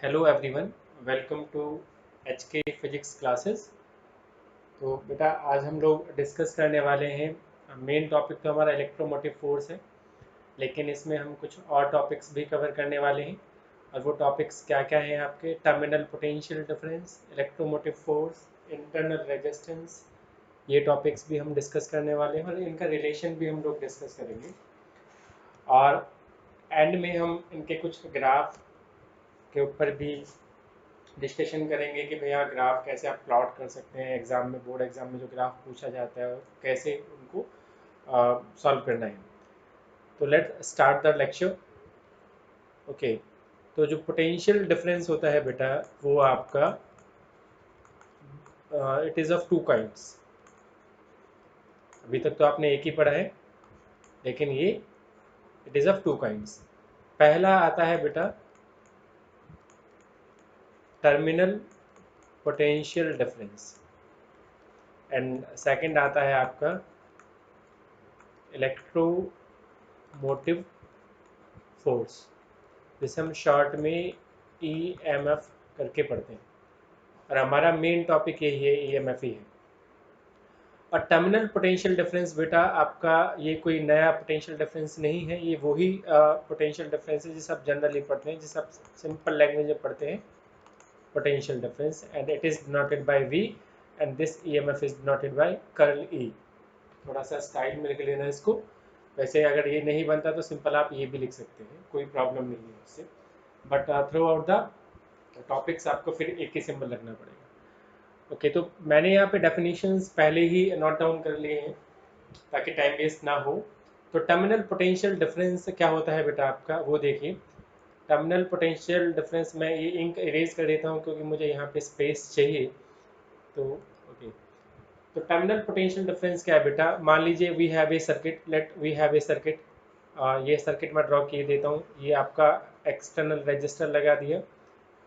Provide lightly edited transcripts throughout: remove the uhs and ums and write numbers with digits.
Hello everyone, welcome to HK physics classes. तो बेटा आज हम लोग डिस्कस करने वाले हैं। मेन टॉपिक तो हमारा इलेक्ट्रोमोटिव फोर्स है, लेकिन इसमें हम कुछ और टॉपिक्स भी कवर करने वाले हैं। और वो टॉपिक्स क्या क्या हैं आपके? Terminal potential difference, electromotive force, internal resistance, ये टॉपिक्स भी हम डिस्कस करने वाले हैं और इनका रिलेशन भी हम लोग डिस्कस करेंगे। और एंड में हम इनके कुछ ग्राफ के ऊपर भी डिस्कशन करेंगे कि भैया ग्राफ कैसे आप प्लॉट कर सकते हैं। एग्जाम में, बोर्ड एग्जाम में जो ग्राफ पूछा जाता है कैसे उनको सॉल्व करना है। तो let start the lecture. Okay, तो जो पोटेंशियल डिफरेंस होता है बेटा, वो आपका it is of two kinds. अभी तक तो आपने एक ही पढ़ा है, लेकिन ये it is of two kinds. पहला आता है बेटा terminal potential difference, and second आता है आपका इलेक्ट्रोमोटिव फोर्स, जिसे हम शॉर्ट में EMF करके पढ़ते हैं। और हमारा मेन टॉपिक यही है, EMF ही है। और टर्मिनल पोटेंशियल डिफरेंस बेटा आपका ये कोई नया पोटेंशियल डिफरेंस नहीं है, ये वही पोटेंशियल डिफरेंस है जिसे आप जनरली पढ़ते हैं, जिसे आप सिंपल लैंग्वेज में पढ़ते हैं, potential difference. And it is denoted by V and this EMF is denoted by curl E। थोड़ा सा स्टाइल में लिख लेना इसको। वैसे अगर ये नहीं बनता तो सिंपल आप ये भी लिख सकते हैं, कोई प्रॉब्लम नहीं है उससे। But through out the topics आपको फिर एक ही सिंबल लगना पड़ेगा। ओके, तो मैंने यहाँ पे डेफिनेशंस पहले ही नोट डाउन कर लिए हैं ताकि टाइम वेस्ट ना हो। तो टर्मिनल पोटेंशियल डिफरेंस क्या होता है बेटा आपका, वो देखिए। टर्मिनल पोटेंशियल डिफरेंस, मैं ये इंक इरेज कर देता हूँ क्योंकि मुझे यहाँ पे स्पेस चाहिए। तो ओके, तो टर्मिनल पोटेंशियल डिफरेंस क्या है बेटा? मान लीजिए we have a circuit, let we have a circuit. ये सर्किट मैं ड्रॉ किए देता हूँ। ये आपका एक्सटर्नल रजिस्टर लगा दिया,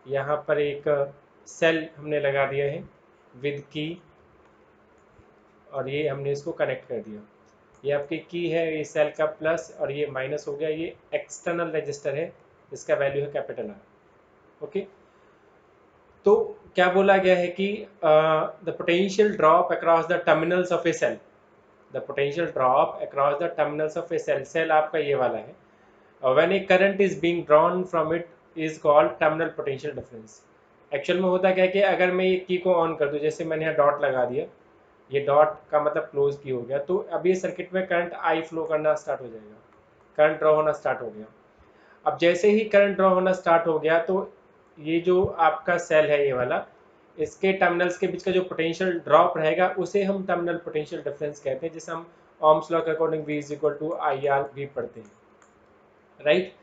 यहाँ पर एक सेल हमने लगा दिया है विद की, और ये हमने इसको कनेक्ट कर दिया। ये आपकी की है, ये सेल का प्लस और ये माइनस हो गया। ये एक्सटर्नल रजिस्टर है, इसका वैल्यू है कैपिटल आर। ओके, तो क्या बोला गया है कि the potential drop across the terminals of a cell, the potential drop across the terminals of a cell, cell आपका ये वाला है, when a current is being drawn from it is called terminal potential difference. Actual में होता क्या है कि अगर मैं ये की को ऑन कर दूं, जैसे मैंने यहाँ डॉट लगा दिया, ये डॉट का मतलब क्लोज की हो गया, तो अब ये सर्किट में करंट आई फ्लो करना स्टार्ट हो जाएगा, करंट ड्रॉ होना स्टार्ट हो गया। अब जैसे ही करंट ड्रॉ होना स्टार्ट हो गया, तो ये जो आपका सेल है ये वाला, इसके टर्मिनल्स के बीच का जो पोटेंशियल ड्रॉप रहेगा उसे हम टर्मिनल पोटेंशियल डिफरेंस कहते हैं, जिसे हम ओम्स लॉ के according V is equal to IR भी पढ़ते हैं, राइट।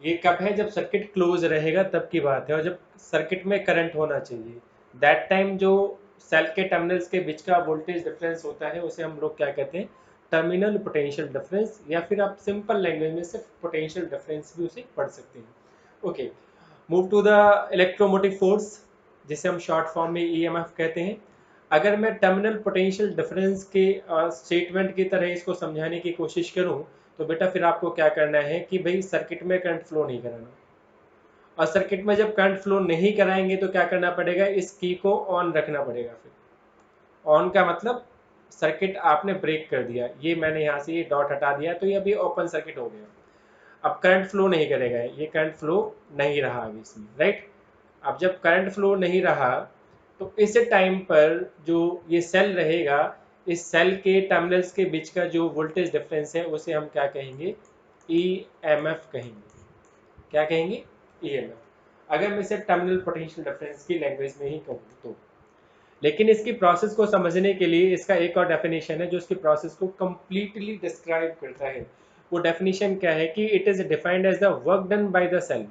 ये कब है? जब सर्किट क्लोज रहेगा तब की बात है, और जब सर्किट में करंट होना चाहिए, दैट टाइम जो सेल के टर्मिनल्स के बीच का वोल्टेज डिफरेंस होता है उसे हम लोग क्या कहते हैं? टर्मिनल पोटेंशियल डिफरेंस, या फिर आप सिंपल लैंग्वेज में सिर्फ पोटेंशियल डिफरेंस भी उसे पढ़ सकते हैं। Okay, move to the electromotive force, जिसे हम शॉर्ट फॉर्म में EMF कहते हैं। अगर मैं टर्मिनल पोटेंशियल डिफरेंस के स्टेटमेंट की तरह इसको समझाने की कोशिश करूं, तो बेटा फिर आपको क्या करना है कि भाई सर्किट में करंट फ्लो नहीं कराना, और सर्किट में जब करंट फ्लो नहीं कराएंगे तो क्या करना पड़ेगा? इस की को ऑन रखना पड़ेगा। फिर ऑन का मतलब सर्किट आपने ब्रेक कर दिया, ये मैंने यहाँ से ये डॉट हटा दिया, तो ये अभी ओपन सर्किट हो गया। अब करंट फ्लो नहीं करेगा, ये करंट फ्लो नहीं रहा अभी इसमें, राइट। अब जब करंट फ्लो नहीं रहा, तो इस टाइम पर जो ये सेल रहेगा, इस सेल के टर्मिनल्स के बीच का जो वोल्टेज डिफरेंस है उसे हम क्या कहेंगे? EMF कहेंगे। क्या कहेंगे? EMF। अगर मैं इसे टर्मिनल पोटेंशियल डिफरेंस की लैंग्वेज में ही कहूँ तो। लेकिन इसकी प्रोसेस को समझने के लिए इसका एक और डेफिनेशन है जो इसकी प्रोसेस को कंप्लीटली डिस्क्राइब करता है। वो डेफिनेशन क्या है कि it is defined as the work done by the cell,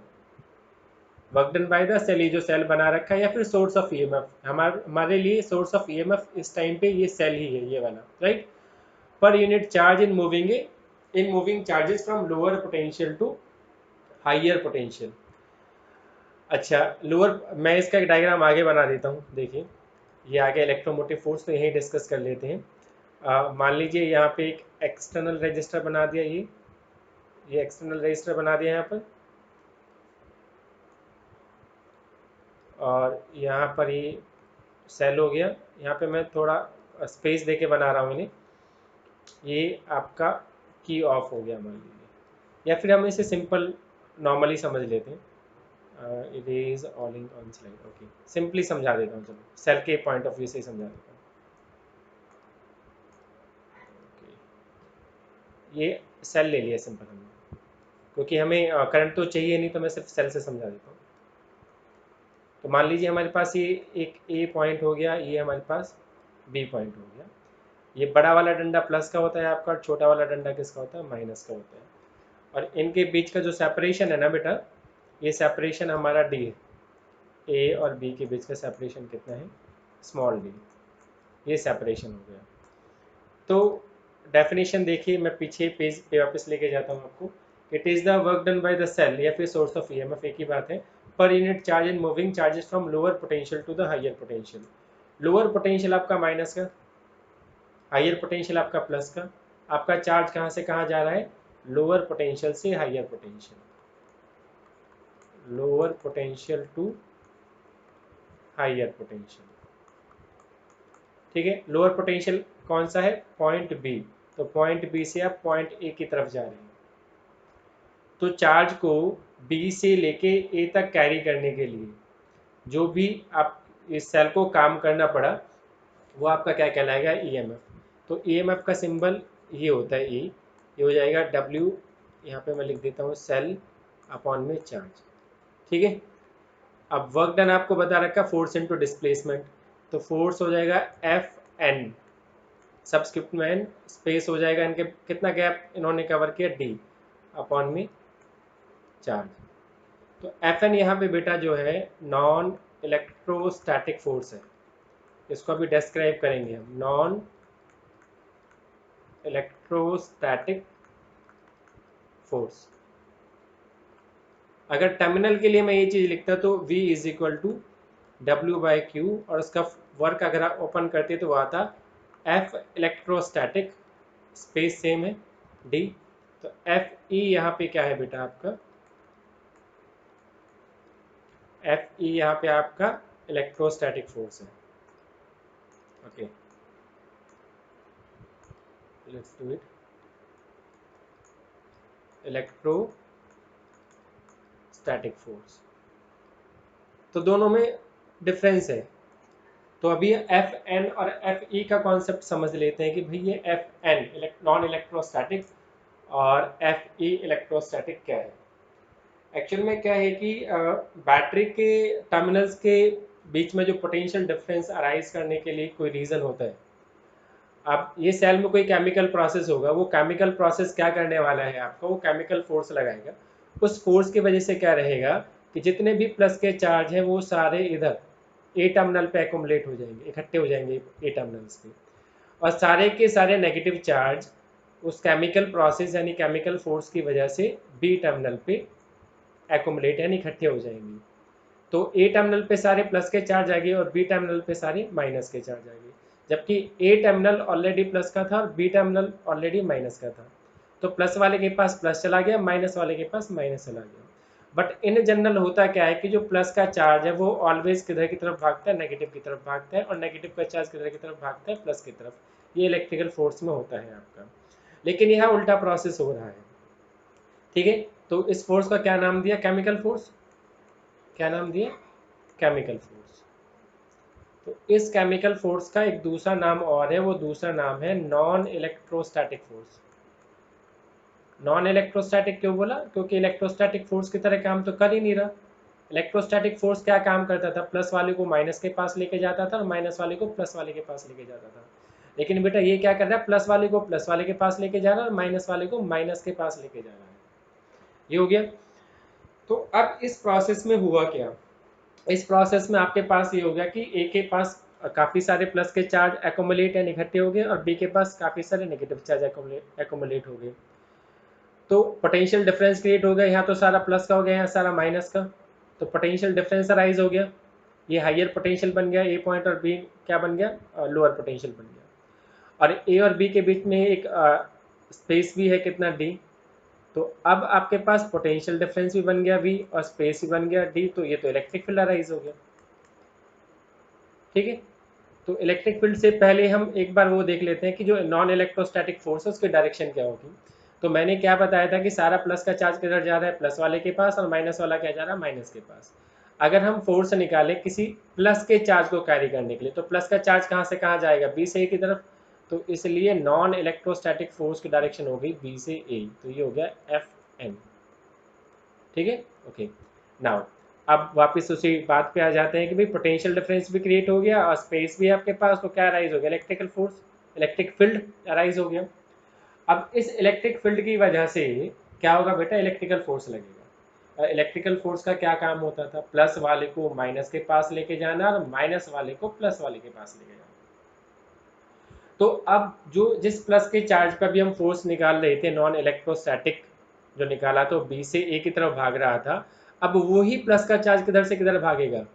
work done by the cell, ये जो सेल बना रखा है, या फिर सोर्स ऑफ EMF। हमारे लिए सोर्स ऑफ EMF इस टाइम पे ये सेल ही है, ये वाला, राइट। पर unit charge in moving charges from lower potential to higher potential. अच्छा, लोअर, मैं इसका एक डायग्राम आगे बना देता हूँ, देखिए। ये आगे इलेक्ट्रोमोटिव फोर्स तो यहीं डिस्कस कर लेते हैं। मान लीजिए यहाँ पे एक एक्सटर्नल रजिस्टर बना दिया, ये एक्सटर्नल रजिस्टर बना दिया यहाँ पर। और यहाँ पर ये सेल हो गया। यहाँ पे मैं थोड़ा स्पेस देके बना रहा हूँ इन्हें। ये आपका की ऑफ हो गया मान लीजिए, या फिर हम इसे सिंपल नॉर्मली समझ लेते हैं। इरेज ऑलिंग ऑन स्लाइड, ओके सिंपली समझा देता हूँ, चलो सेल के पॉइंट ऑफ व्यू से ही समझा देता हूँ। ये सेल ले लिया सिंपल हमने, क्योंकि हमें करंट तो चाहिए नहीं, तो मैं सिर्फ सेल से समझा देता हूँ। तो मान लीजिए हमारे पास ये एक ए पॉइंट हो गया, ये हमारे पास बी पॉइंट हो गया। ये बड़ा वाला डंडा प्लस का होता है आपका, छोटा वाला डंडा किसका होता है, माइनस का होता है। और इनके बीच का जो सेपरेशन है ना बेटा, ये सेपरेशन हमारा डी है। ए और बी के बीच का सेपरेशन कितना है, स्मॉल डी। ये सेपरेशन हो गया। तो डेफिनेशन देखिए, मैं पीछे पेज पे वापस लेके जाता हूँ आपको। It is the work done by the cell या फिर सोर्स ऑफ ईएमएफ, एक ही बात है, पर unit charge in moving charges from lower potential to the higher potential. Lower potential आपका माइनस का, हायर पोटेंशियल आपका प्लस का। आपका चार्ज कहाँ से कहाँ जा रहा है, लोअर पोटेंशियल से higher potential, lower potential to higher potential. ठीक है, लोअर पोटेंशियल कौन सा है, पॉइंट बी। तो पॉइंट बी से आप पॉइंट ए की तरफ जा रहे हैं। तो चार्ज को बी से लेके ए तक कैरी करने के लिए जो भी आप इस सेल को काम करना पड़ा, वो आपका क्या कहलाएगा, ईएमएफ। तो ईएमएफ का सिंबल ये होता है, ई, ये हो जाएगा डब्ल्यू, यहाँ पे मैं लिख देता हूँ सेल अपॉन में चार्ज। ठीक है, अब वर्क डन आपको बता रखा फोर्स इनटू डिस्प्लेसमेंट, तो फोर्स हो जाएगा एफ एन, सबस्क्रिप्ट में एन, स्पेस हो जाएगा इनके कितना गैप इन्होंने कवर किया, डी अपॉन में चार्ज। तो एफ एन यहाँ पे बेटा जो है नॉन इलेक्ट्रोस्टैटिक फोर्स है, इसको अभी डिस्क्राइब करेंगे हम, नॉन इलेक्ट्रोस्टैटिक फोर्स। अगर टर्मिनल के लिए मैं ये चीज़ लिखता तो V is equal to W by Q, और उसका वर्क अगर आप ओपन करते तो वो आता F इलेक्ट्रोस्टैटिक, स्पेस सेम है D। तो एफ ई यहाँ पे क्या है बेटा आपका, एफ ई यहाँ पे आपका इलेक्ट्रोस्टैटिक फोर्स है। Okay, let's do it, electrostatic force. तो दोनों में डिफरेंस है। तो अभी एफ एन और एफ ई का कॉन्सेप्ट समझ लेते हैं कि भाई ये एफ एन नॉन इलेक्ट्रोस्टैटिक और एफ ई इलेक्ट्रोस्टैटिक क्या है। एक्चुअल में क्या है कि बैटरी के टर्मिनल्स के बीच में जो पोटेंशियल डिफरेंस अराइज करने के लिए कोई रीज़न होता है। अब ये सेल में कोई केमिकल प्रोसेस होगा, वो केमिकल प्रोसेस क्या करने वाला है आपको, वो केमिकल फोर्स लगाएगा। उस फोर्स की वजह से क्या रहेगा कि जितने भी प्लस के चार्ज हैं वो सारे इधर ए टर्मिनल पे एकोमुलेट हो जाएंगे, इकट्ठे हो जाएंगे ए टर्मिनल्स पे, और सारे के सारे नेगेटिव चार्ज उस केमिकल प्रोसेस यानी केमिकल फोर्स की वजह से बी टर्मिनल पे एकोमुलेट यानी इकट्ठे हो जाएंगे। तो ए टर्मिनल पे सारे प्लस के चार्ज आ गए और बी टर्मिनल पे सारे माइनस के चार्ज आ गए, जबकि ए टर्मिनल ऑलरेडी प्लस का था और बी टर्मिनल ऑलरेडी माइनस का था। तो प्लस वाले के पास प्लस चला गया, माइनस वाले के पास माइनस चला गया। बट इन जनरल होता क्या है कि जो प्लस का चार्ज है वो ऑलवेज किधर की तरफ भागता है, नेगेटिव की तरफ भागता है, और नेगेटिव का चार्ज किधर की तरफ भागता है, प्लस की तरफ। ये इलेक्ट्रिकल फोर्स में होता है आपका, लेकिन यहाँ उल्टा प्रोसेस हो रहा है। ठीक है, तो इस फोर्स का क्या नाम दिया, केमिकल फोर्स। क्या नाम दिया, केमिकल फोर्स। तो इस केमिकल फोर्स का एक दूसरा नाम और है, वो दूसरा नाम है non electrostatic force. Non electrostatic क्यों बोला, क्योंकि इलेक्ट्रोस्टैटिक फोर्स की तरह काम तो कर ही नहीं रहा। इलेक्ट्रोस्टैटिक फोर्स क्या काम करता था, प्लस वाले को माइनस के पास लेके जाता था और माइनस वाले को प्लस वाले के पास लेके जाता था। लेकिन बेटा ये क्या कर रहा है, प्लस वाले को प्लस वाले के पास लेके जा रहा है और माइनस वाले को माइनस के पास लेके जा रहा है। ये हो गया। तो अब इस प्रोसेस में हुआ क्या, इस प्रोसेस में आपके पास ये हो गया कि ए के पास काफ़ी सारे प्लस के चार्ज एकोमुलेट एंड इकट्ठे हो गए और बी के पास काफ़ी सारे नेगेटिव चार्ज एकोमुलेट हो गए। तो पोटेंशियल डिफरेंस क्रिएट हो गया, यहाँ तो सारा प्लस का हो गया, यहाँ सारा माइनस का। तो पोटेंशियल डिफरेंस अराइज हो गया, ये हायर पोटेंशियल बन गया ए पॉइंट, और बी क्या बन गया, लोअर पोटेंशियल बन गया। और ए और बी के बीच में एक स्पेस भी है, कितना, डी। तो अब आपके पास पोटेंशियल डिफरेंस भी बन गया वी, और स्पेस भी बन गया डी, तो ये तो इलेक्ट्रिक फील्ड अराइज हो गया। ठीक है। तो इलेक्ट्रिक फील्ड से पहले हम एक बार वो देख लेते हैं कि जो नॉन इलेक्ट्रोस्टैटिक फोर्स है उसकी डायरेक्शन क्या होगी। तो मैंने क्या बताया था कि सारा प्लस का चार्ज किधर जा रहा है, प्लस वाले के पास, और माइनस वाला क्या जा रहा है, माइनस के पास। अगर हम फोर्स निकालें किसी प्लस के चार्ज को कैरी करने के लिए, तो प्लस का चार्ज कहाँ से कहाँ जाएगा, बी से ए की तरफ। तो इसलिए नॉन इलेक्ट्रोस्टैटिक फोर्स की डायरेक्शन हो गई बी से ए, तो ये हो गया एफ एन। ठीक है, ओके। नाउ अब वापस उसी बात पे आ जाते हैं कि भाई पोटेंशियल डिफरेंस भी क्रिएट हो गया और स्पेस भी आपके पास, तो क्या अराइज हो गया, electrical force, electric field arise हो गया। अब इस इलेक्ट्रिक फील्ड की वजह से क्या होगा बेटा, इलेक्ट्रिकल फोर्स लगेगा। इलेक्ट्रिकल फोर्स का क्या काम होता था, प्लस वाले को माइनस के पास लेके जाना और माइनस वाले को प्लस वाले के पास लेके जाना। तो अब जो जिस प्लस के चार्ज पर भी हम फोर्स निकाल रहे थे नॉन इलेक्ट्रोस्टैटिक, जो निकाला तो बी से ए की तरफ भाग रहा था, अब वही प्लस का चार्ज किधर से किधर भागेगा,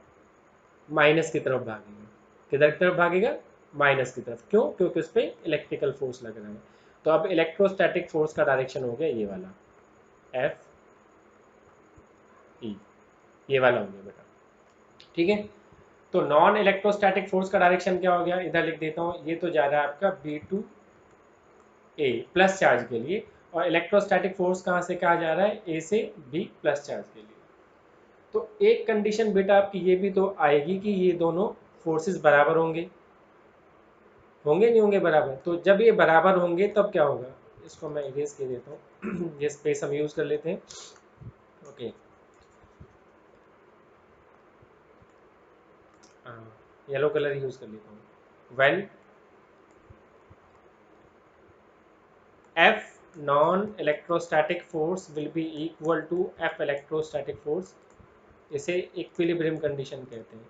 माइनस की तरफ भागेगा। किधर की तरफ भागेगा, माइनस की तरफ। क्यों, क्योंकि उस पर इलेक्ट्रिकल फोर्स लग रहा है। तो अब इलेक्ट्रोस्टैटिक फोर्स का डायरेक्शन हो गया ये वाला, एफ ई, ये वाला हो गया बेटा। ठीक है, तो नॉन इलेक्ट्रोस्टैटिक फोर्स का डायरेक्शन क्या हो गया, इधर लिख देता हूँ, ये तो जा रहा है आपका B to A plus charge के लिए, और इलेक्ट्रोस्टैटिक फोर्स कहाँ से कहाँ जा रहा है, ए से बी प्लस चार्ज के लिए। तो एक कंडीशन बेटा आपकी ये भी तो आएगी कि ये दोनों फोर्सेस बराबर होंगे, होंगे नहीं होंगे बराबर। तो जब ये बराबर होंगे तब क्या होगा, इसको मैं इरेज कर देता हूँ ये स्पेस हम यूज कर लेते हैं, ओके। येलो कलर यूज कर लेता हूँ। When F non-electrostatic force will be equal to F electrostatic force, इसे इक्विलिब्रियम कंडीशन कहते हैं।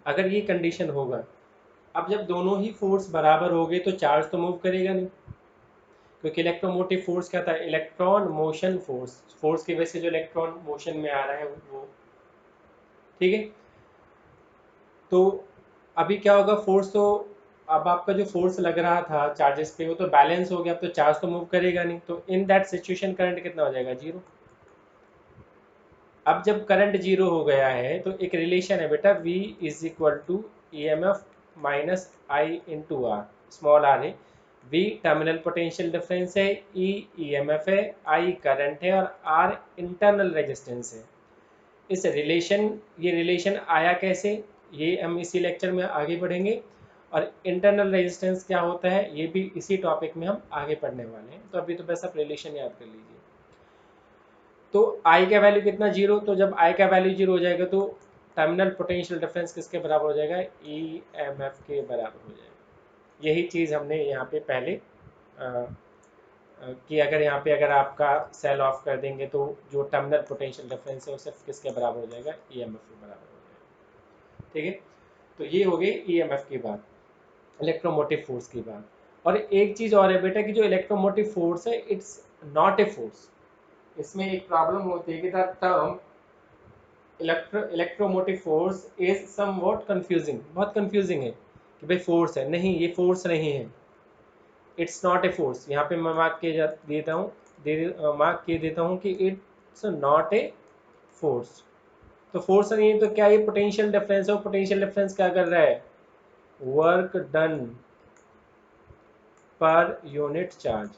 अगर ये कंडीशन होगा, अब जब दोनों ही फोर्स बराबर हो गए तो चार्ज तो मूव करेगा नहीं, क्योंकि इलेक्ट्रोमोटिव फोर्स क्या था, इलेक्ट्रॉन मोशन फोर्स, फोर्स की वजह से जो इलेक्ट्रॉन मोशन में आ रहा है वो। ठीक है, तो अभी क्या होगा, फोर्स तो, अब आपका जो फोर्स लग रहा था चार्जेस पे वो तो बैलेंस हो गया, अब तो चार्ज तो मूव करेगा नहीं, तो इन दैट सिचुएशन करंट कितना हो जाएगा, जीरो। अब जब करंट जीरो हो गया है तो एक रिलेशन है बेटा, V is equal to E M F minus I into R, small R है। V टर्मिनल पोटेंशियल डिफरेंस है, E EMF है, I करंट है और R इंटरनल रेजिस्टेंस है। इस रिलेशन, ये रिलेशन आया कैसे, ये हम इसी लेक्चर में आगे बढ़ेंगे। और इंटरनल रेजिस्टेंस क्या होता है ये भी इसी टॉपिक में हम आगे पढ़ने वाले हैं, तो अभी तो बस आप रिलेशन याद कर लीजिए। तो आई का वैल्यू कितना, जीरो। तो जब आई का वैल्यू जीरो हो जाएगा तो टर्मिनल पोटेंशियल डिफरेंस किसके बराबर हो जाएगा, EMF के बराबर हो जाएगा। यही चीज़ हमने यहाँ पे पहले कि अगर यहाँ पे अगर आपका सेल ऑफ कर देंगे तो जो टर्मिनल पोटेंशियल डिफरेंस है वो सिर्फ किसके बराबर हो जाएगा, EMF के बराबर हो जाएगा। ठीक है, तो ये हो गई EMF की बात, इलेक्ट्रोमोटिव फोर्स की बात। और एक चीज़ और है बेटा कि जो इलेक्ट्रोमोटिव फोर्स है इट्स नॉट ए फोर्स। इसमें एक प्रॉब्लम होती है कि the term electromotive force is somewhat confusing, बहुत कंफ्यूजिंग है कि भाई फोर्स है, नहीं ये फोर्स नहीं है, इट्स नॉट ए फोर्स। यहाँ पे मैं मार्क के देता हूँ, मार्क के देता हूँ कि इट्स नॉट ए फोर्स। तो फोर्स नहीं है तो क्या, ये पोटेंशियल डिफरेंस है, पोटेंशियल डिफरेंस क्या कर रहा है, वर्क डन पर यूनिट चार्ज।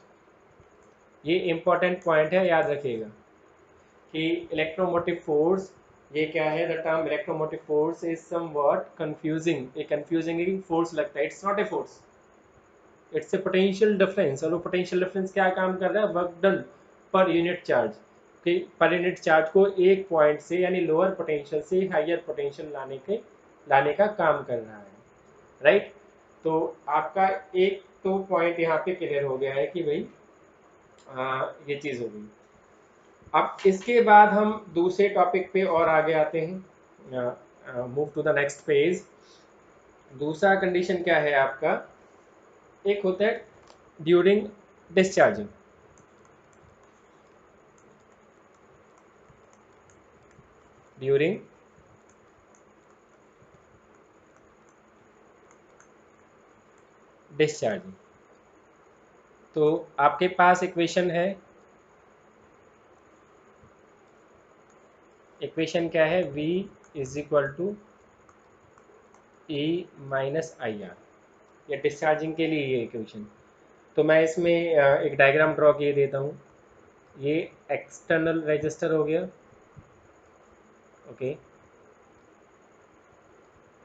ये इंपॉर्टेंट पॉइंट है, याद रखिएगा कि इलेक्ट्रोमोटिव फोर्स ये क्या है, the term electromotive force is somewhat confusing, ये कंफ्यूजिंग है कि फोर्स लगता है, it's not a force, it's a potential difference. और वो पोटेंशियल डिफरेंस क्या काम कर रहा है, वर्क डन पर यूनिट चार्ज, कि पर यूनिट चार्ज को एक पॉइंट से यानी लोअर पोटेंशियल से हायर पोटेंशियल लाने का काम कर रहा है, राइट। तो आपका एक तो पॉइंट यहाँ पे क्लियर हो गया है कि भाई ये चीज़ हो गई। अब इसके बाद हम दूसरे टॉपिक पे और आगे आते हैं, move to the next page. दूसरा कंडीशन क्या है आपका, एक होता है ड्यूरिंग डिस्चार्जिंग। ड्यूरिंग डिस्चार्जिंग, तो आपके पास इक्वेशन है, इक्वेशन क्या है, V is equal to E minus I R, ये डिस्चार्जिंग के लिए ये इक्वेशन। तो मैं इसमें एक डायग्राम ड्रॉ किए देता हूँ। ये एक्सटर्नल रजिस्टर हो गया, ओके।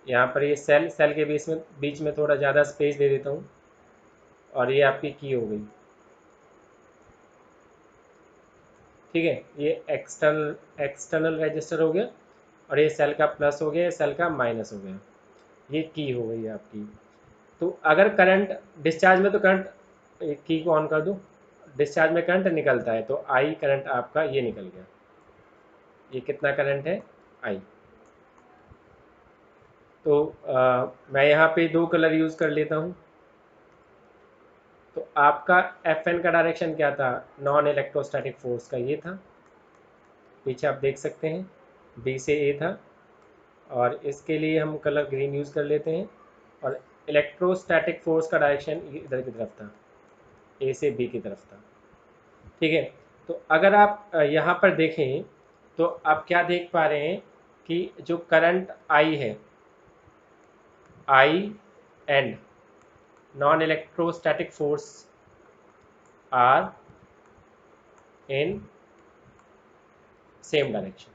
यहाँ पर ये सेल के बीच में थोड़ा ज़्यादा स्पेस दे देता हूँ, और ये आपकी की हो गई, ठीक है। ये एक्सटर्नल रजिस्टर हो गया, और ये सेल का प्लस हो गया, सेल का माइनस हो गया, ये की हो गई आपकी। तो अगर करंट डिस्चार्ज में, तो करंट की को ऑन कर दो, डिस्चार्ज में करंट निकलता है, तो आई करंट आपका ये निकल गया। ये कितना करंट है? आई। तो मैं यहाँ पे 2 कलर यूज़ कर लेता हूँ। तो आपका एफ एन का डायरेक्शन क्या था? नॉन इलेक्ट्रोस्टैटिक फोर्स का ये था, पीछे आप देख सकते हैं, बी से ए था, और इसके लिए हम कलर ग्रीन यूज़ कर लेते हैं। और इलेक्ट्रोस्टैटिक फोर्स का डायरेक्शन इधर की तरफ था, ए से बी की तरफ था, ठीक है। तो अगर आप यहाँ पर देखें, तो आप क्या देख पा रहे हैं कि जो करंट आई है, I and non electrostatic force are in same direction.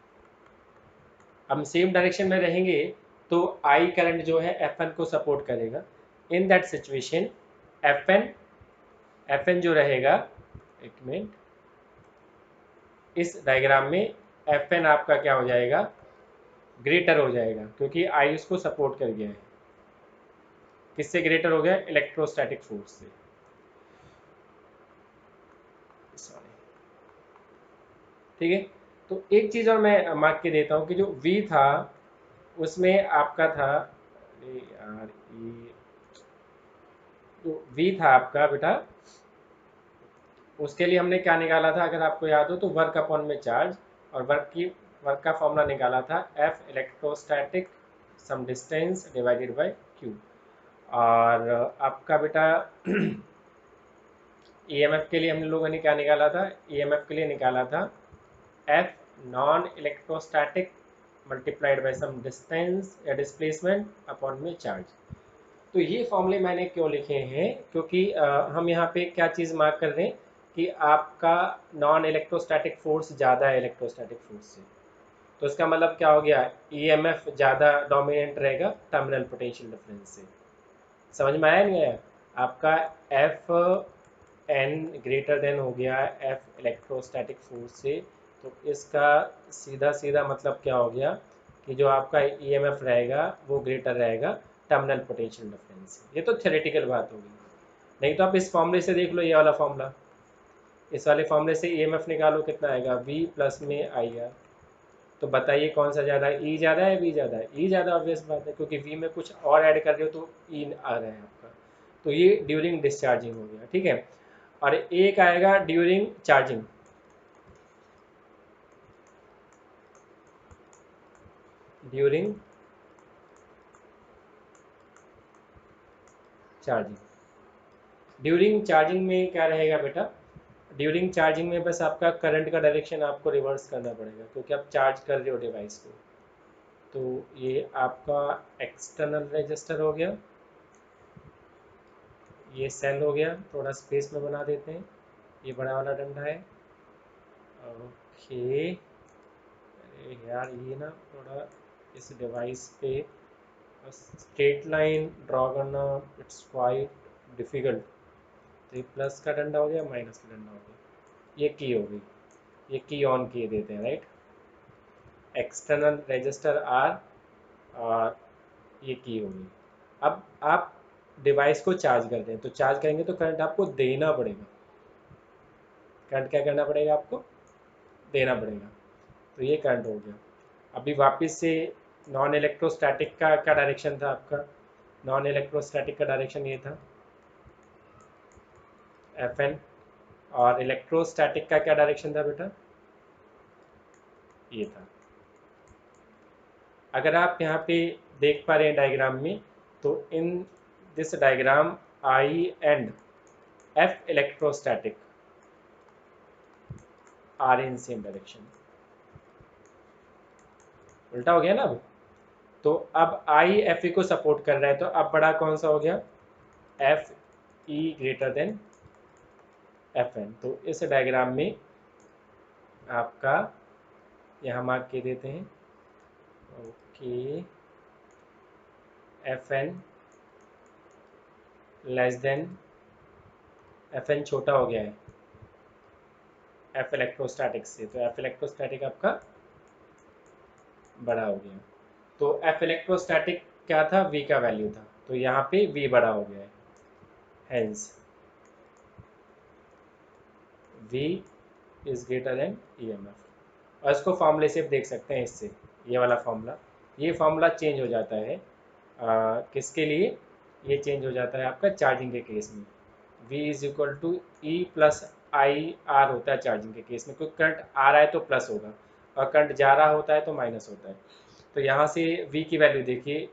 हम सेम डायरेक्शन में रहेंगे तो आई करंट जो है एफ एन को सपोर्ट करेगा। In that situation F N जो रहेगा, एक मिनट, इस डायग्राम में एफ एन आपका क्या हो जाएगा? ग्रेटर हो जाएगा, क्योंकि आई उसको सपोर्ट कर गया है। किससे ग्रेटर हो गया? इलेक्ट्रोस्टैटिक फोर्स से, सॉरी, ठीक है। तो एक चीज़ और मैं मार्क के देता हूँ कि जो V था उसमें आपका था, अरे यार ये जो V था आपका बेटा, उसके लिए हमने क्या निकाला था? अगर आपको याद हो तो वर्क अपॉन में चार्ज, और वर्क का फॉर्मूला निकाला था F electrostatic some distance divided by Q। और आपका बेटा EMF के लिए हम लोगों ने क्या निकाला था? EMF के लिए निकाला था F non electrostatic multiplied by some distance या डिस्प्लेसमेंट अपॉन में चार्ज। तो ये फॉर्मूले मैंने क्यों लिखे हैं? क्योंकि हम यहाँ पे क्या चीज़ मार्क कर रहे हैं कि आपका नॉन इलेक्ट्रोस्टैटिक फोर्स ज़्यादा है इलेक्ट्रोस्टैटिक फोर्स से। तो इसका मतलब क्या हो गया? EMF ज़्यादा डोमिनेंट रहेगा टर्मिनल पोटेंशियल डिफरेंस से। समझ में आया नहीं आया? आपका एफ एन ग्रेटर देन हो गया एफ इलेक्ट्रोस्टैटिक फोर्स से। तो इसका सीधा सीधा मतलब क्या हो गया कि जो आपका EMF रहेगा वो ग्रेटर रहेगा टर्मिनल पोटेंशियल डिफरेंस से। ये तो थ्योरेटिकल बात होगी, नहीं तो आप इस फॉर्मूले से देख लो, ये वाला फॉर्मूला, इस वाले फॉर्मूले से EMF निकालो, कितना आएगा? V प्लस में आई आर। तो बताइए कौन सा ज़्यादा है? E ज़्यादा है, V ज़्यादा है? E ज़्यादा, ऑब्वियस बात है, क्योंकि V में कुछ और ऐड कर रहे हो तो E आ रहा है आपका। तो ये ड्यूरिंग डिस्चार्जिंग हो गया, ठीक है। और एक आएगा during charging, during charging. During charging में क्या रहेगा बेटा? ड्यूरिंग चार्जिंग में बस आपका करंट का डायरेक्शन आपको रिवर्स करना पड़ेगा, क्योंकि आप चार्ज कर रहे हो डिवाइस को। तो ये आपका एक्सटर्नल रजिस्टर हो गया, ये सेल हो गया, थोड़ा स्पेस में बना देते हैं, ये बड़ा वाला डंडा है, ओके। अरे यार ये ना थोड़ा इस डिवाइस पे स्ट्रेट लाइन ड्रॉ करना इट्स क्वाइट डिफिकल्ट। तो ये प्लस का डंडा हो गया, माइनस का डंडा हो गया, ये की हो गई, ये की ऑन किए देते हैं, राइट। एक्सटर्नल रजिस्टर आर, और ये की हो गई। अब आप डिवाइस को चार्ज करते हैं, तो चार्ज करेंगे तो करंट आपको देना पड़ेगा। करंट क्या करना पड़ेगा? आपको देना पड़ेगा। तो ये करंट हो गया। अभी वापस से नॉन इलेक्ट्रोस्टैटिक का क्या डायरेक्शन था आपका? नॉन इलेक्ट्रोस्टैटिक का डायरेक्शन ये था एफ एन, और इलेक्ट्रोस्टैटिक का क्या डायरेक्शन था बेटा? ये था। अगर आप यहाँ पे देख पा रहे हैं डायग्राम में, तो in this diagram I and F electrostatic are in same direction. उल्टा हो गया ना अब। तो अब आई एफ ई को सपोर्ट कर रहा है, तो अब बड़ा कौन सा हो गया, F E greater than F N. तो इस डायग्राम में आपका यहाँ मार्क के देते हैं, okay, F N less than, F N छोटा हो गया है एफ इलेक्ट्रोस्टैटिक से, तो एफ इलेक्ट्रोस्टैटिक आपका बड़ा हो गया। तो एफ इलेक्ट्रोस्टैटिक क्या था, वी का वैल्यू था, तो यहाँ पे वी बड़ा हो गया है, hence V is greater than E M F. और इसको फॉर्मूले से देख सकते हैं, इससे ये वाला फॉर्मूला, ये फॉर्मूला चेंज हो जाता है किसके लिए, ये चेंज हो जाता है आपका चार्जिंग के केस में। V is equal to E plus I R होता है चार्जिंग के केस में, क्योंकि करंट आ रहा है तो प्लस होगा और करंट जा रहा होता है तो माइनस होता है। तो यहाँ से V की वैल्यू देखिए,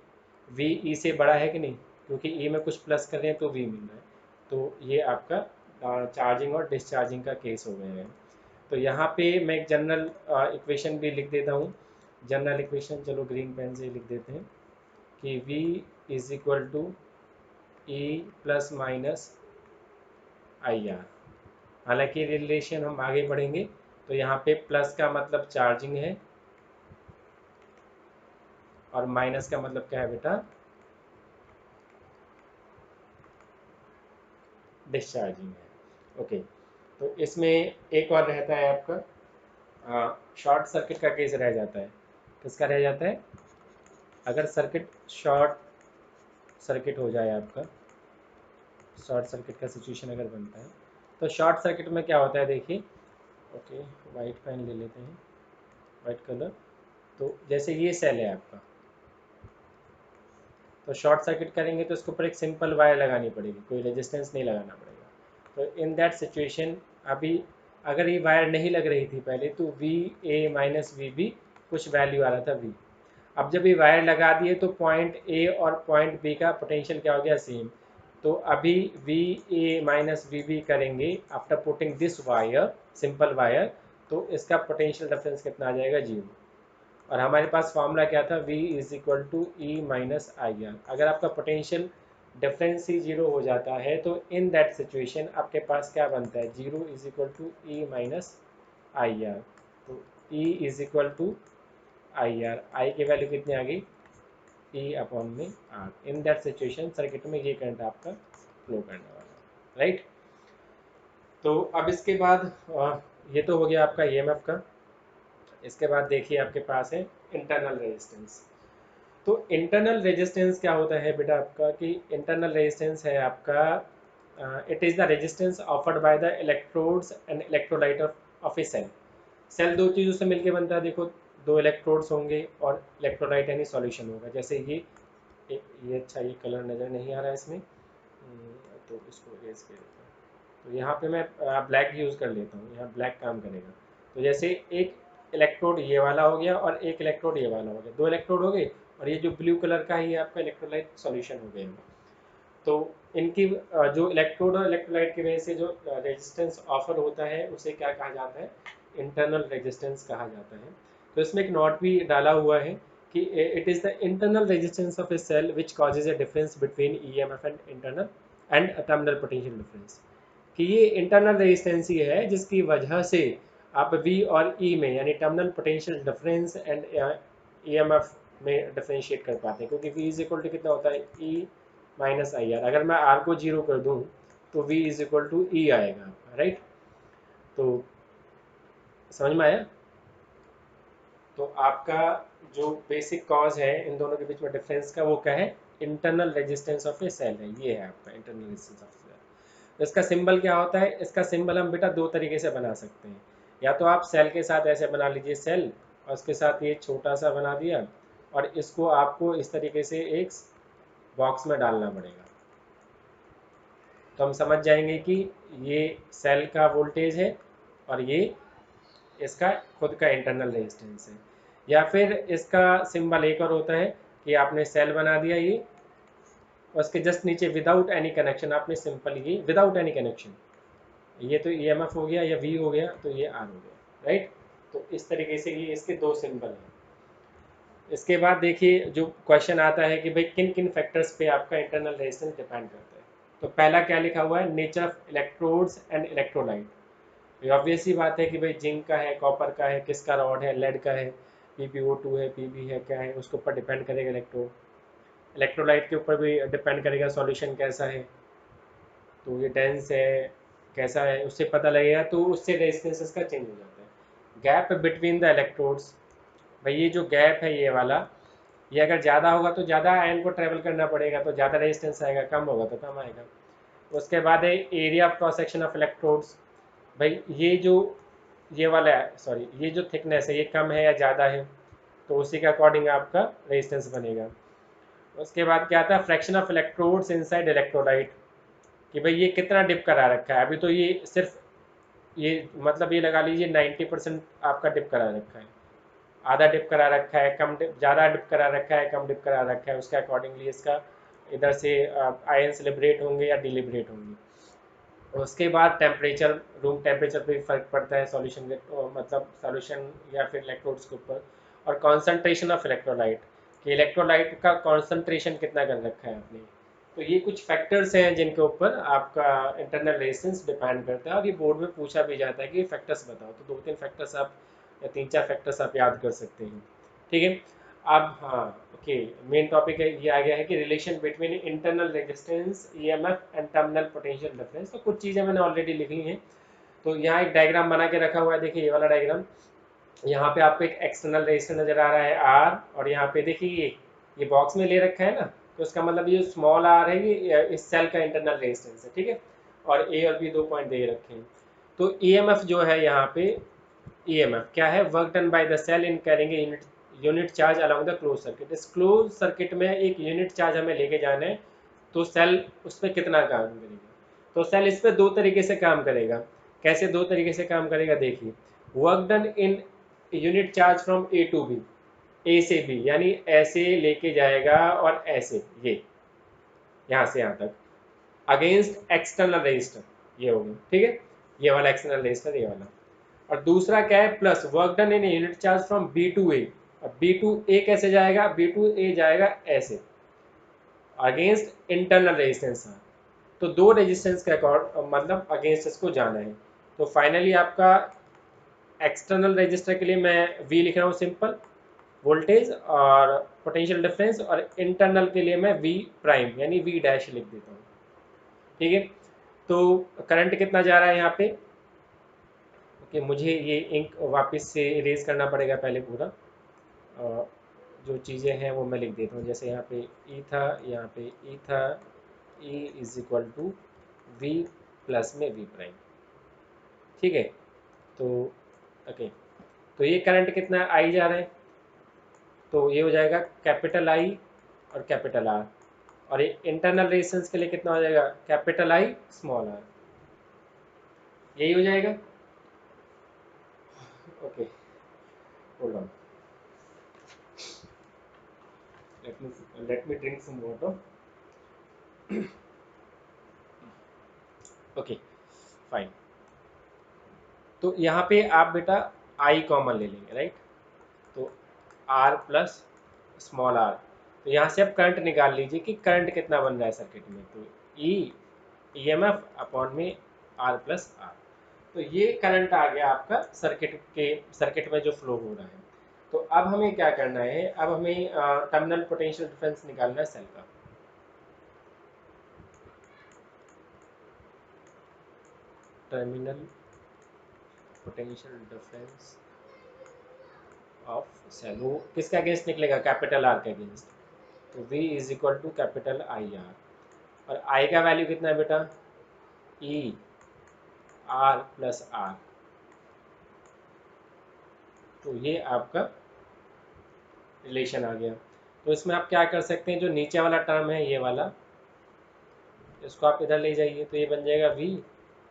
V E से बड़ा है कि नहीं, क्योंकि E में कुछ प्लस कर रहे हैं तो V मिल रहा है। तो ये आपका चार्जिंग और डिस्चार्जिंग का केस हो गया है। तो यहाँ पे मैं एक जनरल इक्वेशन भी लिख देता हूँ, जनरल इक्वेशन, चलो ग्रीन पेन से लिख देते हैं कि V is equal to E plus minus I R. हालांकि रिलेशन हम आगे बढ़ेंगे, तो यहाँ पे प्लस का मतलब चार्जिंग है और माइनस का मतलब क्या है बेटा, डिस्चार्जिंग है। ओके, तो इसमें एक और रहता है आपका शॉर्ट सर्किट का केस रह जाता है। किसका रह जाता है, अगर सर्किट शॉर्ट सर्किट हो जाए आपका, शॉर्ट सर्किट का सिचुएशन अगर बनता है, तो शॉर्ट सर्किट में क्या होता है देखिए, ओके वाइट पेन ले लेते हैं, वाइट कलर। तो जैसे ये सेल है आपका, तो शॉर्ट सर्किट करेंगे तो इसके ऊपर एक सिंपल वायर लगानी पड़ेगी, कोई रेजिस्टेंस नहीं लगाना पड़ेगा। तो इन दैट सिचुएशन अभी अगर ये वायर नहीं लग रही थी पहले, तो V A minus V B कुछ वैल्यू आ रहा था वी। अब जब ये वायर लगा दिए तो पॉइंट ए और पॉइंट बी का पोटेंशियल क्या हो गया, सेम। तो अभी V A minus V B करेंगे after putting this wire, simple wire, तो इसका पोटेंशियल डिफरेंस कितना आ जाएगा, जीरो। और हमारे पास फॉर्मूला क्या था, V is equal to E minus I R. अगर आपका पोटेंशियल डिफरेंस ही जीरो हो जाता है तो इन दैट सिचुएशन आपके पास क्या बनता है, zero is equal to E minus I R. तो E is equal to I R, I की वैल्यू कितनी आ गई, E अपॉन में R. In that situation circuit में ये करंट आपका फ्लो करने वाला है, राइट। तो अब इसके बाद ये तो हो गया आपका EMF का। इसके बाद देखिए आपके पास है इंटरनल रेजिस्टेंस। तो इंटरनल रेजिस्टेंस क्या होता है बेटा आपका, कि इंटरनल रेजिस्टेंस है आपका, it is the resistance offered by the electrodes and electrolyte of a cell. Cell दो चीज़ों से मिलकर बनता है, देखो दो इलेक्ट्रोड्स होंगे और इलेक्ट्रोलाइट यानी सॉल्यूशन होगा। जैसे ये अच्छा ये कलर नज़र नहीं आ रहा है इसमें, तो इसको इरेज कर देता हूँ। तो यहाँ पे मैं ब्लैक यूज़ कर लेता हूँ, यहाँ ब्लैक काम करेगा। तो जैसे एक इलेक्ट्रोड ये वाला हो गया और एक इलेक्ट्रोड ये वाला हो गया, दो इलेक्ट्रोड हो गए, और ये जो ब्लू कलर का है ये आपका इलेक्ट्रोलाइट सॉल्यूशन हो गया। तो इनकी जो इलेक्ट्रोड और इलेक्ट्रोलाइट की वजह से जो रेजिस्टेंस ऑफर होता है उसे क्या कहा जाता है, इंटरनल रेजिस्टेंस कहा जाता है। तो इसमें एक नोट भी डाला हुआ है कि it is the internal resistance of a cell which causes a difference between EMF and internal and terminal potential difference. कि ये इंटरनल रेजिस्टेंस ही है जिसकी वजह से आप V और E में यानी terminal potential difference and EMF में डिफरेंशिएट कर पाते हैं, क्योंकि V इज इक्वल टू कितना होता है, E माइनस आई आर। अगर मैं R को जीरो कर दूं तो V is equal to E आएगा, राइट। तो समझ में आया। तो आपका जो बेसिक कॉज है इन दोनों के बीच में डिफरेंस का, वो क्या है, internal resistance of a cell है, ये है आपका इंटरनल रेजिस्टेंस ऑफ सेल। इसका सिंबल क्या होता है, इसका सिंबल हम बेटा दो तरीके से बना सकते हैं। या तो आप सेल के साथ ऐसे बना लीजिए सेल, और उसके साथ ये छोटा सा बना दिया, और इसको आपको इस तरीके से एक बॉक्स में डालना पड़ेगा। तो हम समझ जाएंगे कि ये सेल का वोल्टेज है और ये इसका खुद का इंटरनल रेजिस्टेंस है। या फिर इसका सिंबल एक और होता है कि आपने सेल बना दिया ये, उसके जस्ट नीचे विदाउट एनी कनेक्शन आपने सिंपल ये विदाउट एनी कनेक्शन, ये तो EMF हो गया या V हो गया, तो ये R हो गया, राइट। तो इस तरीके से ये इसके दो सिंबल हैं। इसके बाद देखिए जो क्वेश्चन आता है कि भाई किन किन फैक्टर्स पे आपका इंटरनल रेजिस्टेंस डिपेंड करता है। तो पहला क्या लिखा हुआ है, nature of electrodes and electrolyte. ये ऑब्वियस सी बात है कि भाई जिंक का है, कॉपर का है, किसका रॉड है, लेड का है, PbO2 है, Pb है, क्या है, उसके ऊपर डिपेंड करेगा इलेक्ट्रोड। इलेक्ट्रोलाइट के ऊपर भी डिपेंड करेगा सॉल्यूशन कैसा है, तो ये डेंस है कैसा है उससे पता लगेगा, तो उससे रेजिस्टेंस का चेंज हो जाता है। गैप बिटवीन द इलेक्ट्रोड्स, भाई ये जो गैप है ये वाला, ये अगर ज़्यादा होगा तो ज़्यादा आयन को ट्रेवल करना पड़ेगा तो ज़्यादा रेजिस्टेंस आएगा, कम होगा तो कम आएगा। उसके बाद है area of cross section of electrodes, भाई ये जो ये वाला है, सॉरी ये जो थिकनेस है ये कम है या ज़्यादा है, तो उसी के अकॉर्डिंग आपका रेजिस्टेंस बनेगा। उसके बाद क्या आता है, fraction of electrodes inside electrolyte, कि भाई ये कितना डिप करा रखा है, अभी तो ये सिर्फ ये मतलब ये लगा लीजिए 90% आपका डिप करा रखा है, आधा डिप करा रखा है, कम डिप, ज़्यादा डिप करा रखा है, कम डिप करा रखा है, उसके अकॉर्डिंगली इसका इधर से आयंस लिबरेट होंगे या डिलिबरेट होंगे। उसके बाद टेम्परेचर, रूम टेम्परेचर पे भी फर्क पड़ता है सॉल्यूशन के, मतलब सॉल्यूशन या फिर इलेक्ट्रोड्स के ऊपर। और कॉन्सेंट्रेशन ऑफ इलेक्ट्रोलाइट, कि इलेक्ट्रोलाइट का कॉन्सेंट्रेशन कितना कर रखा है आपने। तो ये कुछ फैक्टर्स हैं जिनके ऊपर आपका इंटरनल रेजिस्टेंस डिपेंड करता है, और ये बोर्ड में पूछा भी जाता है कि फैक्टर्स बताओ, तो दो तीन फैक्टर्स आप या तीन चार फैक्टर्स आप याद कर सकते हैं। ठीक है। अब हाँ, ओके, मेन टॉपिक है ये आ गया है कि relation between internal resistance, EMF and terminal potential difference. तो कुछ चीज़ें मैंने ऑलरेडी लिखी हैं, तो यहाँ एक डायग्राम बना के रखा हुआ है, देखिए ये वाला डायग्राम। यहाँ पे आपको एक एक्सटर्नल रेजिस्टेंस नजर आ रहा है आर, और यहाँ पे देखिए ये बॉक्स में ले रखा है ना, तो इसका मतलब ये स्मॉल आर है, ये इस सेल का इंटरनल रेजिस्टेंस है, ठीक है। और ए और बी दो पॉइंट दे रखे हैं। तो ईएमएफ जो है यहाँ पे, ईएमएफ क्या है, work done by the cell in carrying unit charge along the close circuit. इस क्लोज सर्किट में एक यूनिट चार्ज हमें लेके जाना है, तो सेल उस पर कितना काम करेगा। तो सेल इस पर दो तरीके से काम करेगा। कैसे दो तरीके से काम करेगा, देखिए, work done in unit charge from A to B, A से बी, यानी ऐसे लेके जाएगा और ऐसे, ये यहाँ से यहाँ तक, अगेंस्ट एक्सटर्नल रजिस्टर, ये हो गया, ठीक है, ये वाला एक्सटर्नल रजिस्टर, ये वाला। और दूसरा क्या है, plus work done in unit charge from B to A. अब बी टू ए कैसे जाएगा, बी टू ए जाएगा ऐसे, अगेंस्ट इंटरनल रेजिस्टेंस। तो दो रेजिस्टेंस के अकॉर्ड मतलब अगेंस्ट इसको जाना है। तो फाइनली आपका एक्सटर्नल रजिस्टर के लिए मैं वी लिख रहा हूँ सिंपल वोल्टेज और पोटेंशियल डिफरेंस, और इंटरनल के लिए मैं वी प्राइम यानी वी डैश लिख देता हूँ, ठीक है। तो करंट कितना जा रहा है यहाँ पे, ओके, मुझे ये इंक वापस से इरेज करना पड़ेगा पहले पूरा। जो चीज़ें हैं वो मैं लिख देता हूँ, जैसे यहाँ पे ई था, यहाँ पे ई था, E is equal to V plus में वी प्राइम, ठीक है। तो ओके, तो ये करंट कितना आई जा रहा है, तो ये हो जाएगा कैपिटल आई और कैपिटल आर। और ये इंटरनल रेजिस्टेंस के लिए कितना हो जाएगा, कैपिटल आई स्मॉल आर, यही हो जाएगा। Okay, hold on, let me drink some water. Okay, fine. तो यहाँ पे आप बेटा आई कॉमन ले लेंगे, राइट। तो आर प्लस स्मॉल आर, तो यहाँ से आप करंट निकाल लीजिए कि करंट कितना बन रहा है सर्किट में। तो ई एम एफ अपॉन में आर प्लस आर, तो ये करंट आ गया आपका सर्किट में जो फ्लो हो रहा है। तो अब हमें क्या करना है, अब हमें टर्मिनल पोटेंशियल डिफरेंस निकालना है सेल का। Terminal potential difference of cell, वो किसके अगेंस्ट निकलेगा, कैपिटल आर के अगेंस्ट। तो V is equal to capital I R, और I का वैल्यू कितना है बेटा, E R प्लस आर। तो ये आपका रिलेशन आ गया। तो इसमें आप क्या कर सकते हैं, जो नीचे वाला टर्म है ये वाला, इसको आप इधर ले जाइए, तो ये बन जाएगा V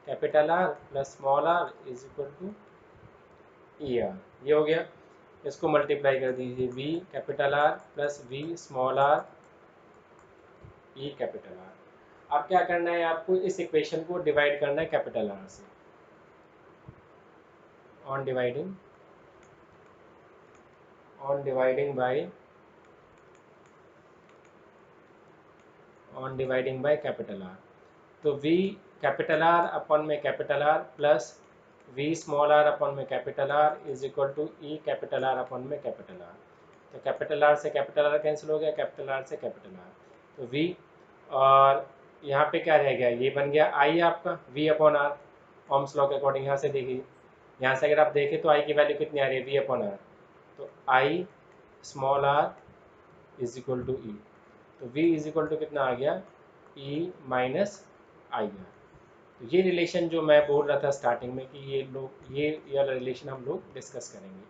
capital R plus small r is equal to E R, ये हो गया। इसको मल्टीप्लाई कर दीजिए, V capital R plus V small r E capital R. अब क्या करना है, आपको इस इक्वेशन को डिवाइड करना है कैपिटल आर से, on dividing by on dividing by capital R. तो वी कैपिटल आर अपॉन में capital R plus V small r upon में capital R is equal to E capital R upon में capital R. तो capital R से capital R cancel हो गया, capital R से capital R, तो V, और यहाँ पे क्या रह गया, ये बन गया आई आपका V upon R Ohm's law के अकॉर्डिंग। यहाँ से देखिए, यहाँ से अगर आप देखें तो आई की वैल्यू कितनी आ रही है, वी अपॉन आर, तो I small r is equal to E, तो v इज इक्वल टू कितना आ गया, e माइनस आई आर। तो ये रिलेशन जो मैं बोल रहा था स्टार्टिंग में कि ये वाला रिलेशन हम लोग डिस्कस करेंगे।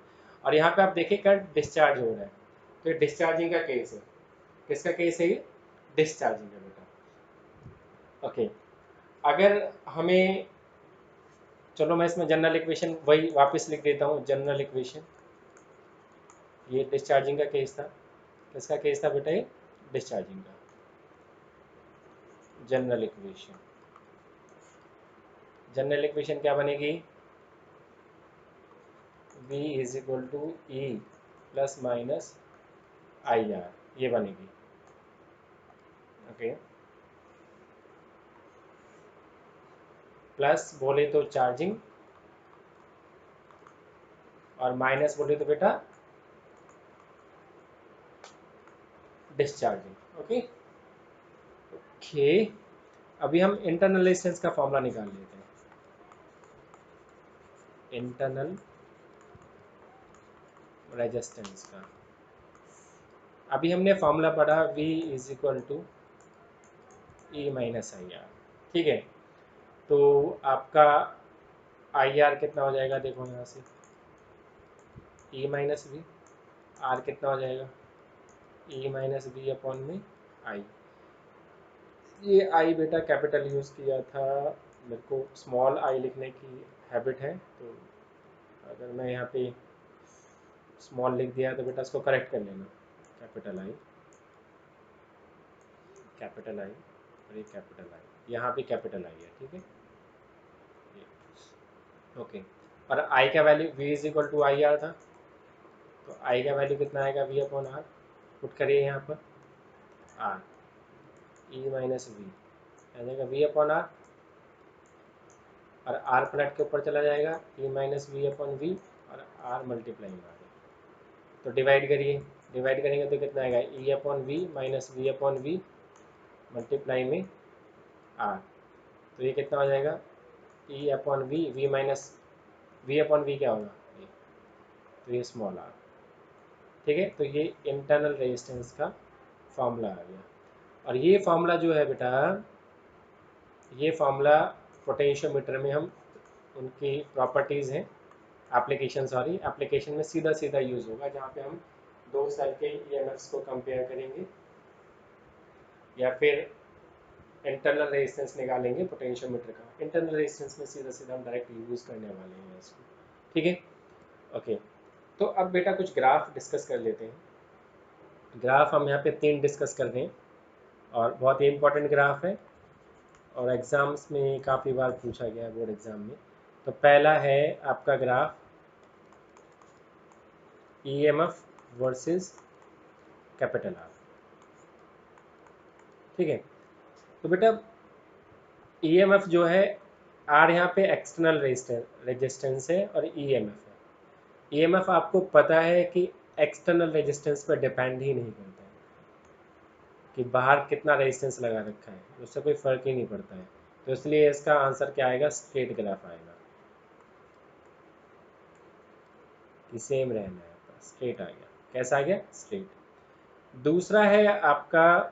और यहाँ पे आप देखिए करंट डिस्चार्ज हो रहा है, तो ये डिस्चार्जिंग का केस है। किसका केस है ये, डिस्चार्जिंग का बेटा। ओके, अगर हमें, चलो मैं इसमें जनरल इक्वेशन वही वापस लिख देता हूँ, जनरल इक्वेशन, ये डिस्चार्जिंग का केस था। किसका केस था बेटा, ये डिस्चार्जिंग का। जनरल इक्वेशन, जनरल इक्वेशन क्या बनेगी, v is equal to E plus minus I R, ये बनेगी। ओके, प्लस बोले तो चार्जिंग और माइनस बोले तो बेटा डिस्चार्जिंग। ओके ओके, अभी हम इंटरनल रेजिस्टेंस का फॉर्मूला निकाल लेते हैं। इंटरनल रेजिस्टेंस का अभी हमने फॉर्मूला पढ़ा, v is equal to E minus I R. ठीक है, तो आपका आई आर कितना हो जाएगा, देखो यहाँ से ई माइनस वी, आर कितना हो जाएगा, ई माइनस वी अपॉन में आई। ये आई बेटा कैपिटल यूज़ किया था, मेरे को स्मॉल आई लिखने की हैबिट है, तो अगर मैं यहाँ पे स्मॉल लिख दिया तो बेटा इसको करेक्ट कर लेना, कैपिटल आई, कैपिटल आई और ये कैपिटल आई, यहाँ पे कैपिटल आई है। ठीक है, ओके, और आई का value v is equal to I R था, तो आई का वैल्यू कितना आएगा, v अपॉन आर, पुट करिए यहाँ पर आर, ई माइनस वी आ जाएगा v अपॉन आर, और आर पलट के ऊपर चला जाएगा, E minus V upon we, और आर मल्टीप्लाई में आ जाएगा। तो डिवाइड करिए, डिवाइड करेंगे तो कितना आएगा, E upon V minus V upon V multiply में आर, तो ये कितना हो जाएगा, E upon V, V minus V upon V क्या होगा, ये, तो ये स्मॉल आर। ठीक है, तो ये इंटरनल रेजिस्टेंस का फॉर्मूला आ गया। और ये फॉर्मूला जो है बेटा, ये फॉर्मूला पोटेंशियोमीटर में हम उनकी प्रॉपर्टीज़ हैं, एप्लीकेशन, सॉरी एप्लीकेशन में सीधा सीधा यूज़ होगा, जहाँ पे हम दो सेल के ईएमएफ्स को कंपेयर करेंगे या फिर इंटरनल रेजिस्टेंस निकालेंगे पोटेंशियोमीटर का। इंटरनल रेजिस्टेंस में सीधा सीधा हम डायरेक्ट यूज़ करने वाले हैं इसको। ठीक है, ओके, तो अब बेटा कुछ ग्राफ डिस्कस कर लेते हैं। ग्राफ हम यहाँ पे 3 डिस्कस कर रहे हैं और बहुत ही इंपॉर्टेंट ग्राफ है और एग्ज़ाम्स में काफ़ी बार पूछा गया है, बोर्ड एग्ज़ाम में। तो पहला है आपका graph EMF versus capital R. ठीक है, तो बेटा ईएमएफ जो है, आर यहाँ पे एक्सटर्नल रेजिस्टेंस है और ईएमएफ है। ईएमएफ आपको पता है कि एक्सटर्नल रेजिस्टेंस पर डिपेंड ही नहीं करता है कि बाहर कितना रेजिस्टेंस लगा रखा है, उससे कोई फ़र्क ही नहीं पड़ता है। तो इसलिए इसका आंसर क्या आएगा, स्ट्रेट ग्राफ आएगा, कि सेम रहना है, स्ट्रेट आ गया। कैसा आ गया, स्ट्रेट। दूसरा है आपका,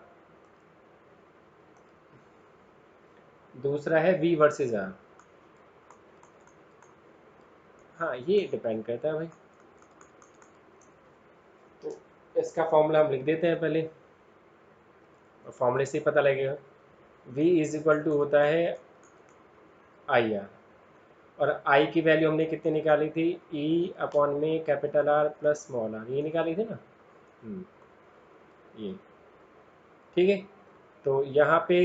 दूसरा है V वर्सेस R। हाँ, ये डिपेंड करता है भाई, तो इसका फॉर्मूला हम लिख देते हैं पहले, और फॉर्मूले से ही पता लगेगा। V इज इक्वल टू होता है आई आर, और I की वैल्यू हमने कितनी निकाली थी, E अपॉन में capital R plus small r, ये निकाली थी ना। ये ठीक है, तो यहाँ पे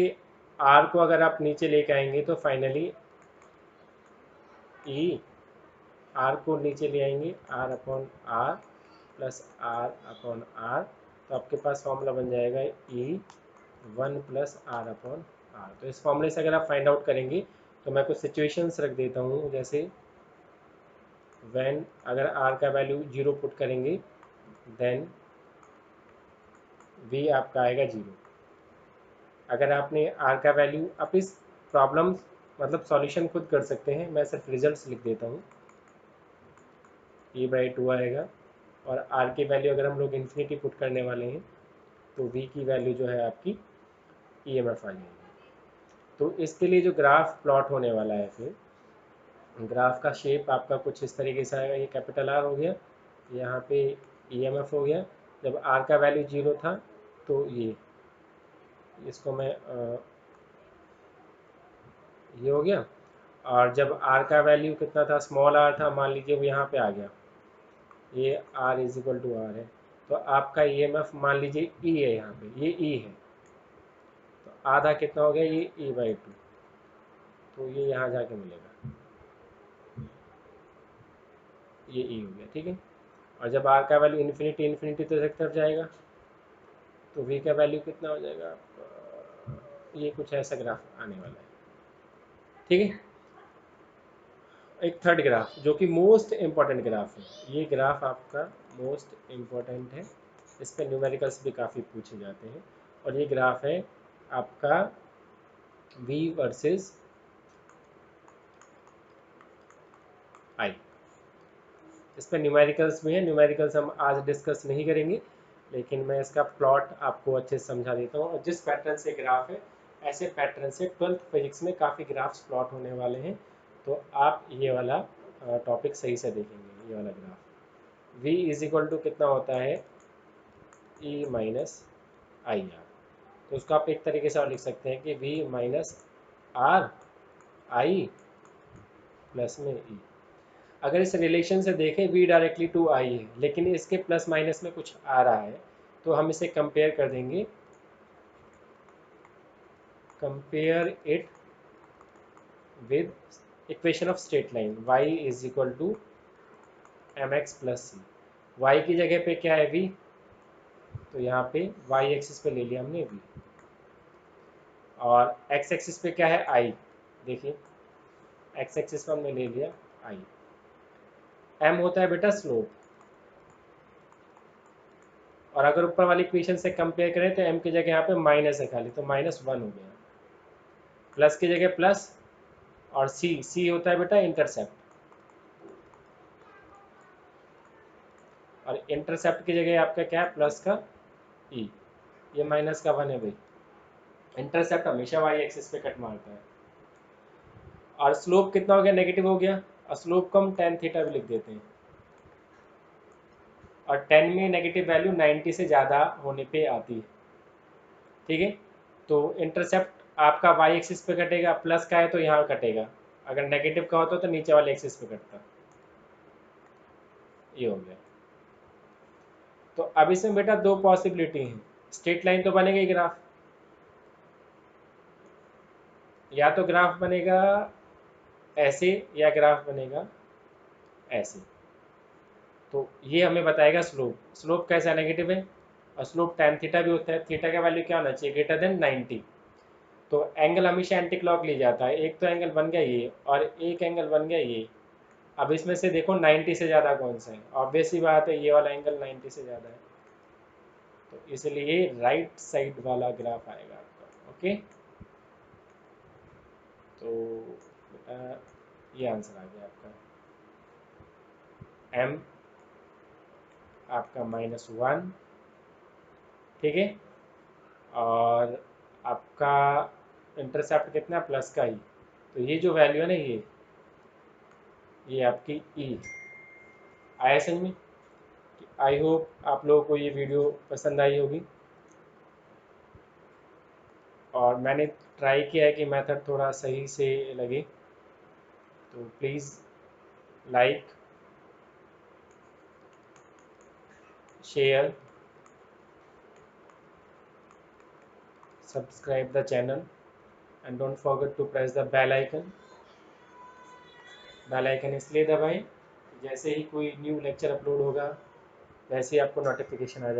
R को अगर आप नीचे लेके आएंगे तो फाइनली E, R को नीचे ले आएंगे, R upon R plus R upon R, तो आपके पास फॉर्मूला बन जाएगा E 1 plus R upon R. तो इस फॉर्मूले से अगर आप फाइंड आउट करेंगे तो मैं कुछ सिचुएशंस रख देता हूँ, जैसे व्हेन अगर आर का वैल्यू 0 पुट करेंगे देन वी आपका आएगा 0। अगर आपने आर का वैल्यू, आप इस प्रॉब्लम मतलब सॉल्यूशन खुद कर सकते हैं, मैं सिर्फ रिजल्ट्स लिख देता हूँ। E/2 आएगा और आर की वैल्यू अगर हम लोग इन्फिनिटी पुट करने वाले हैं तो वी की वैल्यू जो है आपकी EMF आ जाएगी। तो इसके लिए जो ग्राफ प्लॉट होने वाला है, फिर ग्राफ का शेप आपका कुछ इस तरीके से आएगा। ये कैपिटल आर हो गया, यहाँ पे EMF हो गया। जब आर का वैल्यू 0 था तो ये इसको मैं ये हो गया। और जब आर का वैल्यू कितना था, स्मॉल आर था, मान लीजिए वो यहाँ पे आ गया, ये R is equal to R है, तो आपका EMF मान लीजिए E है, यहाँ पे ये E है, तो आधा कितना हो गया, ये E/2, तो ये यहाँ जाके मिलेगा, ये E हो गया, ठीक है। और जब आर का वैल्यू इन्फिनिटी इन्फिनिटी तो एक तरफ जाएगा तो वी का वैल्यू कितना हो जाएगा, ये कुछ ऐसा ग्राफ आने वाला है, ठीक है। एक थर्ड ग्राफ जो कि मोस्ट इम्पॉर्टेंट ग्राफ है, ये ग्राफ आपका मोस्ट इम्पॉर्टेंट है, इस पर न्यूमेरिकल्स भी काफ़ी पूछे जाते हैं। और ये ग्राफ है आपका V वर्सेस I। इस पर न्यूमेरिकल्स भी हैं, न्यूमेरिकल्स हम आज डिस्कस नहीं करेंगे, लेकिन मैं इसका प्लॉट आपको अच्छे से समझा देता हूँ। और जिस पैटर्न से ग्राफ है, ऐसे पैटर्न से 12th फिजिक्स में काफ़ी ग्राफ्स प्लॉट होने वाले हैं, तो आप ये वाला टॉपिक सही से देखेंगे। ये वाला graph V is equal to कितना होता है, E माइनस आई आर। तो उसको आप एक तरीके से और लिख सकते हैं कि V minus are I plus में E। अगर इस रिलेशन से देखें V डायरेक्टली टू I है, लेकिन इसके प्लस माइनस में कुछ आ रहा है, तो हम इसे कंपेयर कर देंगे, compare it with equation of straight line y is equal to mx plus C. y की जगह पे क्या है, V, तो यहाँ पे y एक्सिस पे ले लिया हमने V, और x एक्सिस पे क्या है, I। देखिए x एक्सिस पे हमने ले लिया I। m होता है बेटा स्लोप, और अगर ऊपर वाली इक्वेशन से कंपेयर करें तो m की जगह यहाँ पे माइनस है खाली, तो -1 हो गया, प्लस की जगह प्लस, और सी होता है बेटा इंटरसेप्ट, और इंटरसेप्ट की जगह आपका क्या है, प्लस का ई, ये माइनस का 1 है भाई। इंटरसेप्ट हमेशा वाई एक्सिस पे कट मारता है। और स्लोप कितना हो गया, नेगेटिव हो गया, और स्लोप को हम tan थीटा भी लिख देते हैं, और tan में नेगेटिव वैल्यू 90 से ज़्यादा होने पे आती है, ठीक है। तो इंटरसेप्ट आपका वाई एक्सिस पे कटेगा, प्लस का है तो यहाँ कटेगा, अगर नेगेटिव का होता तो नीचे वाले एक्सिस पे कटता, ये हो गया। तो अब इसमें बेटा दो पॉसिबिलिटी हैं, स्ट्रेट लाइन तो बनेगा ही ग्राफ, या तो ग्राफ बनेगा ऐसे या ग्राफ बनेगा ऐसे। तो ये हमें बताएगा स्लोप, स्लोप कैसा नेगेटिव है, और स्लोप tan थीटा भी होता है, थीटा का वैल्यू क्या होना चाहिए, ग्रेटर देन 90। तो एंगल हमेशा एंटी क्लॉक ली जाता है, एक तो एंगल बन गया ये और एक एंगल बन गया ये। अब इसमें से देखो 90 से ज़्यादा कौन सा है, ऑब्वियस ही बात है ये वाला एंगल 90 से ज़्यादा है, तो इसलिए राइट साइड वाला ग्राफ आएगा आपका, ओके। तो बेटा ये आंसर आ गया आपका, m आपका -1, ठीक है, और आपका इंटरसेप्ट कितना, प्लस का ही, तो ये जो वैल्यू है ना, ये आपकी E आया समझ में। आई होप आप लोगों को ये वीडियो पसंद आई होगी, और मैंने ट्राई किया है कि मेथड थोड़ा सही से लगे, तो please like, share, subscribe the channel, and don't forget to press the bell icon. Bell icon इसलिए दबाएं, जैसे ही कोई न्यू लेक्चर अपलोड होगा वैसे ही आपको नोटिफिकेशन आ जाए।